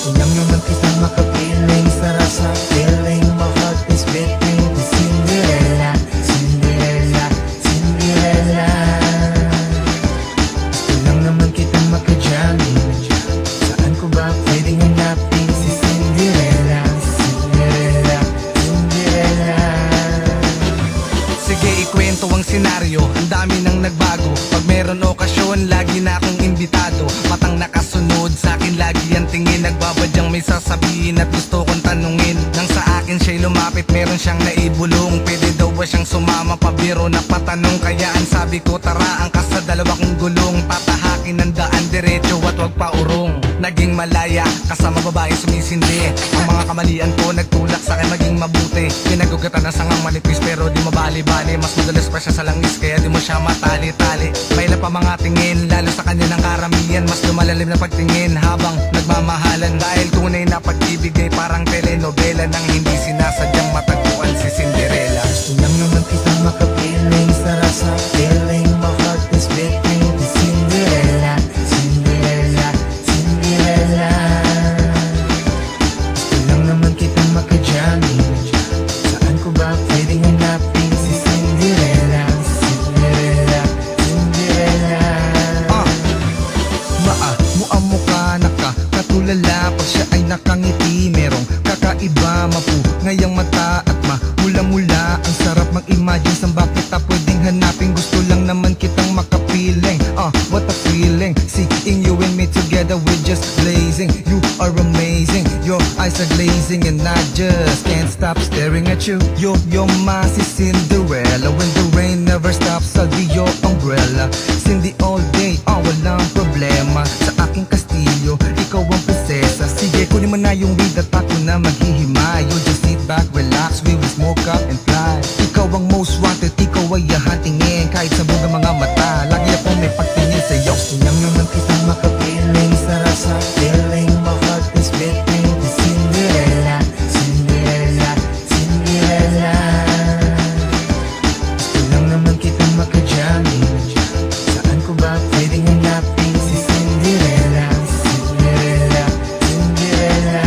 Gusto lang naman kitang makapiling sa rasa. Feeling my heart is beating the Cinderella, Cinderella, Cinderella. Gusto lang naman kitang makajamming. Saan ko ba pwedeng hanapin si Cinderella, Cinderella, Cinderella? Sige, ikwento ang senaryo, ang dami nang nagbago. Pag meron okasyon, lagi na akong imbitado. Matang nakasunod, sa akin lagi ang tingin. Nagbabadyang may sasabihin at gusto kong tanungin. Nang sa akin siya'y lumapit, meron siyang naibulong. Pwede daw ba siyang sumama, pabiro na patanong. Kaya ang sabi ko, tara ang sa dalawa kong gulong. Tatahakin ang daan diretso at wag paurong. Naging malaya, kasama babae sumisindi. Ang mga kamalian ko, nagtulak sa akin maging mabuti. Pinagugatan ng sangang manipis pero di mabali-bali. Mas madalas pa siya sa langis kaya di mo siya matali-tali. May pa mga tingin, lalo sa kanya ng karamihan. Mas lumalalim na pagtingin habang nagmamahalan. Dahil tunay na pag-ibig ay parang telenovela nang hindi sinasadyang matagpuan si Cinderella. Gusto lang naman kitang makapiling sa rasa. Feeling my heart is beating the Cinderella, Cinderella, Cinderella. Gusto lang naman kitang makajamming. Saan ko ba pwedeng hanapin si Cinderella, Cinderella, Cinderella? Mukha nakakatulala pag siya ay nakangiti. Merong kakaiba, mapu ngayang mata at mula-mula. Ang sarap mag-imagine saan ba kita pwedeng hanapin. Gusto lang naman kitang makapiling. What a feeling, seeing you and me together, we're just blazing. You are amazing, your eyes are glazing, and I just can't stop staring at you. You're my Cinderella. When the rain never stops, I'll be your umbrella. Cindy all day, walang problema. Sa aking kastilyo, ikaw ang prinsesa. Sige, kunin mo na yung weed at ako na maghihimay. You just sit back, relax, we will smoke up and fly. Ikaw ang most wanted, ikaw ay hahantingin. Kahit sa buga mga mata, lagi akong may pagtingin sa'yo. Gusto lang naman kitang makapiling sa rasa. Feeling my heart is beating the Cinderella, Cinderella, Cinderella. Gusto lang naman kitang makajamming. Saan ko ba pwedeng hanapin si Cinderella, Cinderella, Cinderella?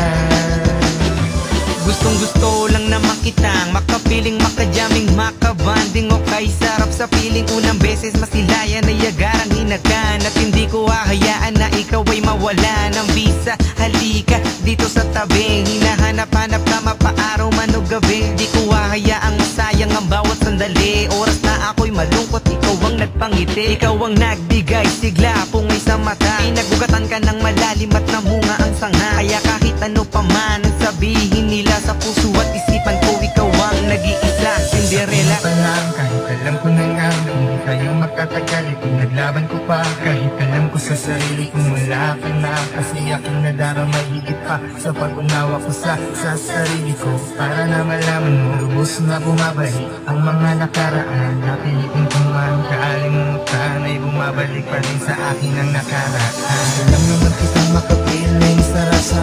Gustong gusto lang naman kitang makapiling, makajaming, makabanding. O kay sarap sa piling, unang beses masilayan ay agarang hinagan. At hindi ko hahayaan na ikaw ay mawala ng visa. Halika dito sa tabi, hinahanap-hanap ka mapaaraw man o gabi. Di ko hahayaang masayang ang bawat sandali. Oras na ako'y malungkot, ikaw ang nagpangiti. Ikaw ang nagbigay sigla, pungay sa mata. Pinagugatan ka ng malalim at namunga ang sanga. Kaya kahit ano pa man ang sabihin nila, sa puso at isipan ko, ikaw ang nag-iisa, Cinderella. Pa lang, kahit alam ko na nga hindi kayo magtatagal. Kung naglaban ko pa, kahit alam ko sa sarili kung wala ka na. Kasi aking nadarama higit pa sa pag-unawa ko sa sarili ko. Para na malaman mo, lubos na bumabalik ang mga nakaraan. Napilitin ko man kaalimutan, ay bumabalik pa rin sa akin ang nakaraan. Gusto lang naman kitang makapiling sa rasa.